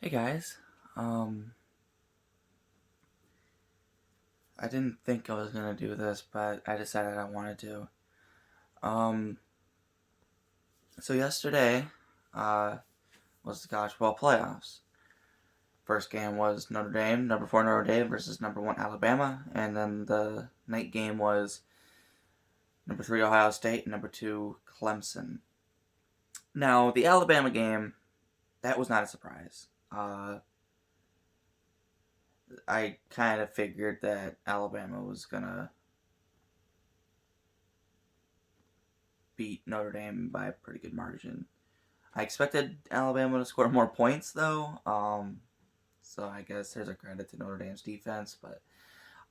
Hey guys, um, I didn't think I was gonna do this, but I decided I wanted to. Um, so yesterday, uh, was the college football playoffs. First game was Notre Dame, number 4 Notre Dame versus number 1 Alabama, and then the night game was number 3 Ohio State and number 2 Clemson. Now, the Alabama game, that was not a surprise. I kind of figured that Alabama was gonna beat Notre Dame by a pretty good margin. I expected Alabama to score more points, though. So I guess there's a credit to Notre Dame's defense, but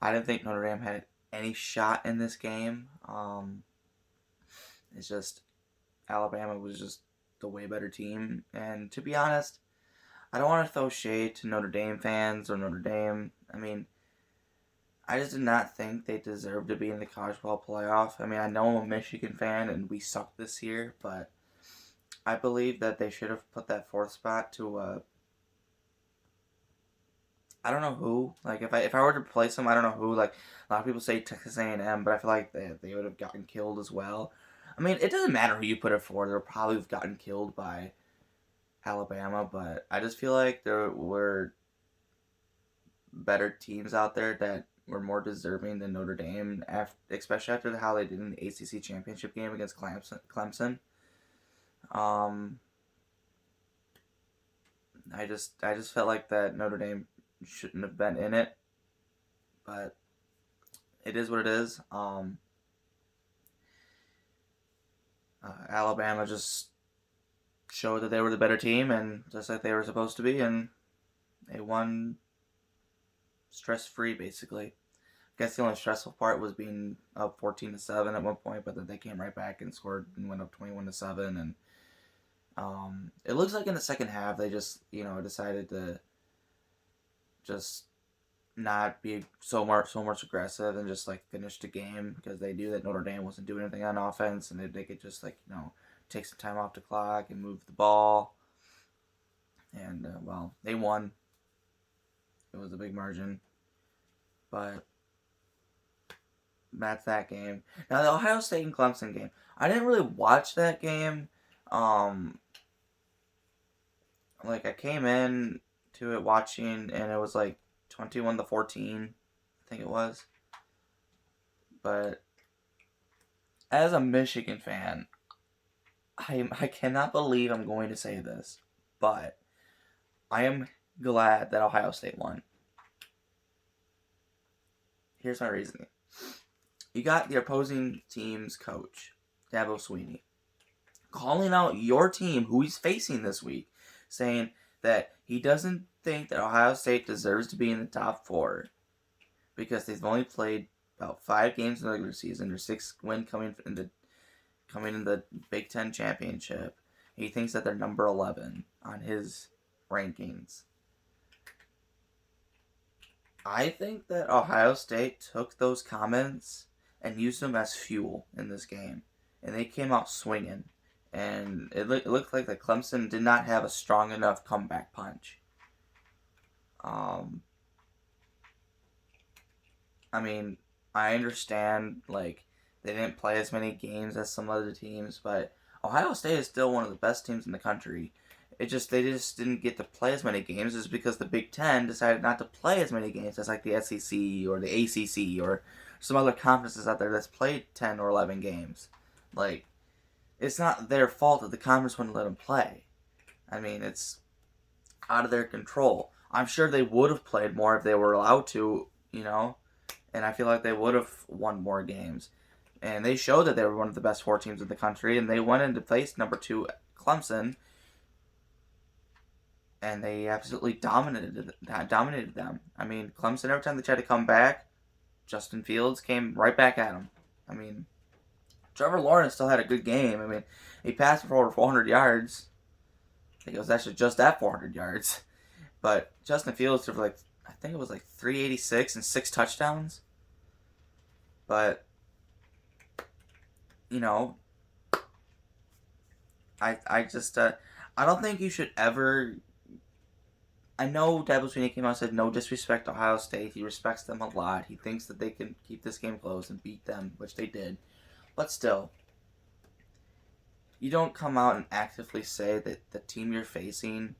I didn't think Notre Dame had any shot in this game. It's just Alabama was just the way better team, and to be honest, I don't want to throw shade to Notre Dame fans or Notre Dame. I mean, I just did not think they deserved to be in the college football playoff. I mean, I know I'm a Michigan fan and we sucked this year, but I believe that they should have put that fourth spot to I don't know who. Like if I were to replace them, I don't know who. Like a lot of people say Texas A&M, but I feel like they would have gotten killed as well. I mean, it doesn't matter who you put it for. They'll probably have gotten killed by Alabama, but I just feel like there were better teams out there that were more deserving than Notre Dame, especially after how they did in the ACC championship game against Clemson. Um, I just felt like that Notre Dame shouldn't have been in it, but it is what it is. Alabama just showed that they were the better team, and just like they were supposed to be, and they won stress free basically. I guess the only stressful part was being up 14-7 at one point, but then they came right back and scored and went up 21-7, and it looks like in the second half they just decided to just not be so much aggressive and just like finish the game because they knew that Notre Dame wasn't doing anything on offense and they could just take some time off the clock and move the ball. And well, they won. It was a big margin, but that's that game. Now the Ohio State and Clemson game, I didn't really watch that game. Um, like I came in to it watching and it was like 21-14, I think it was. But as a Michigan fan, I cannot believe I'm going to say this, but I am glad that Ohio State won. Here's my reasoning. You got the opposing team's coach, Dabo Sweeney, calling out your team, who he's facing this week, saying that he doesn't think that Ohio State deserves to be in the top four because they've only played about 5 games in the regular season. Their sixth win coming in the Big Ten championship. He thinks that they're number 11 on his rankings. I think that Ohio State took those comments and used them as fuel in this game, and they came out swinging. And it looked like that Clemson did not have a strong enough comeback punch. Um, I mean, I understand like they didn't play as many games as some other teams, but Ohio State is still one of the best teams in the country. They just didn't get to play as many games is because the Big Ten decided not to play as many games as like the SEC or the ACC or some other conferences out there that's played 10 or 11 games. Like it's not their fault that the conference wouldn't let them play. I mean, it's out of their control. I'm sure they would have played more if they were allowed to, and I feel like they would have won more games. And they showed that they were one of the best 4 teams in the country, and they went into face number 2 Clemson, and they absolutely dominated them. I mean, Clemson every time they tried to come back, Justin Fields came right back at them. I mean, Trevor Lawrence still had a good game. I mean, he passed for over 400 yards. I think it was actually just at 400 yards. But Justin Fields threw for like I think it was like 386 and 6 touchdowns. But you know, I just I don't think you should ever I know Dabo Swinney came out and said no disrespect to Ohio State. He respects them a lot. He thinks that they can keep this game close and beat them, which they did. But still, you don't come out and actively say that the team you're facing.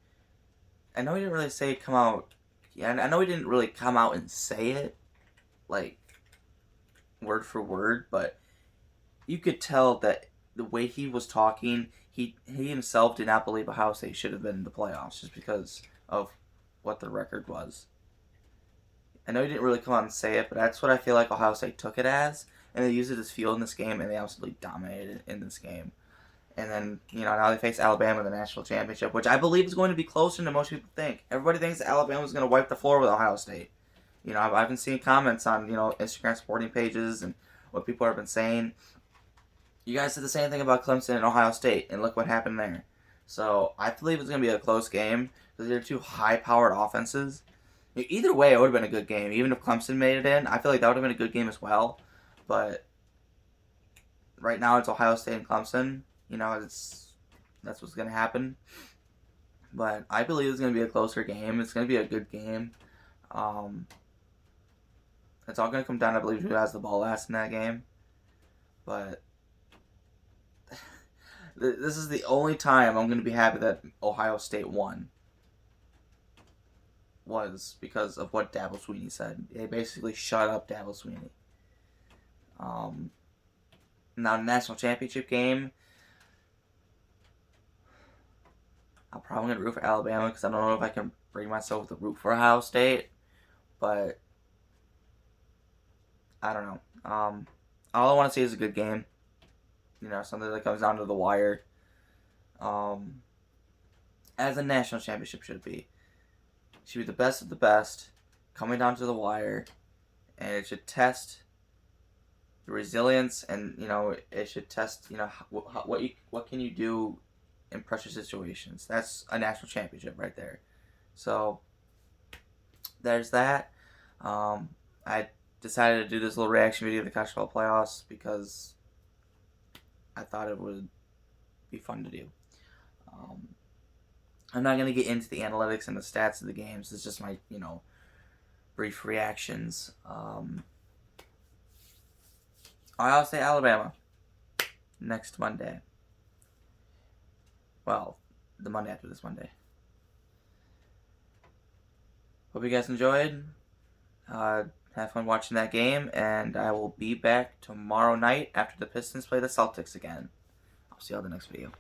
I know he didn't really say come out. Yeah, I know he didn't really come out and say it, like word for word, but you could tell that the way he was talking, he himself did not believe Ohio State should have been in the playoffs just because of what the record was. I know he didn't really come out and say it, but that's what I feel like Ohio State took it as, and they used it as fuel in this game, and they absolutely dominated in this game. And then, now they face Alabama in the national championship, which I believe is going to be closer than most people think. Everybody thinks Alabama is going to wipe the floor with Ohio State. I've been seeing comments on, Instagram sporting pages and what people have been saying. You guys said the same thing about Clemson and Ohio State, and look what happened there. So I believe it's going to be a close game because they're two high-powered offenses. Either way, it would have been a good game. Even if Clemson made it in, I feel like that would have been a good game as well. But right now, it's Ohio State and Clemson. That's what's going to happen. But I believe it's going to be a closer game. It's going to be a good game. It's all going to come down, I believe, who has the ball last in that game. But this is the only time I'm going to be happy that Ohio State won. Was because of what Dabo Swinney said. They basically shut up Dabo Swinney. Now, the national championship game, I'm probably going to root for Alabama because I don't know if I can bring myself to root for Ohio State. But I don't know. All I want to see is a good game. Something that comes down to the wire. As a national championship should be. It should be the best of the best, coming down to the wire, and it should test the resilience, and it should test what can you do in pressure situations. That's a national championship right there. So there's that. I decided to do this little reaction video to the college football playoffs because I thought it would be fun to do. I'm not going to get into the analytics and the stats of the games. It's just my, brief reactions. Ohio State, Alabama, next Monday. Well, the Monday after this Monday. Hope you guys enjoyed. Have fun watching that game, and I will be back tomorrow night after the Pistons play the Celtics again. I'll see you all in the next video.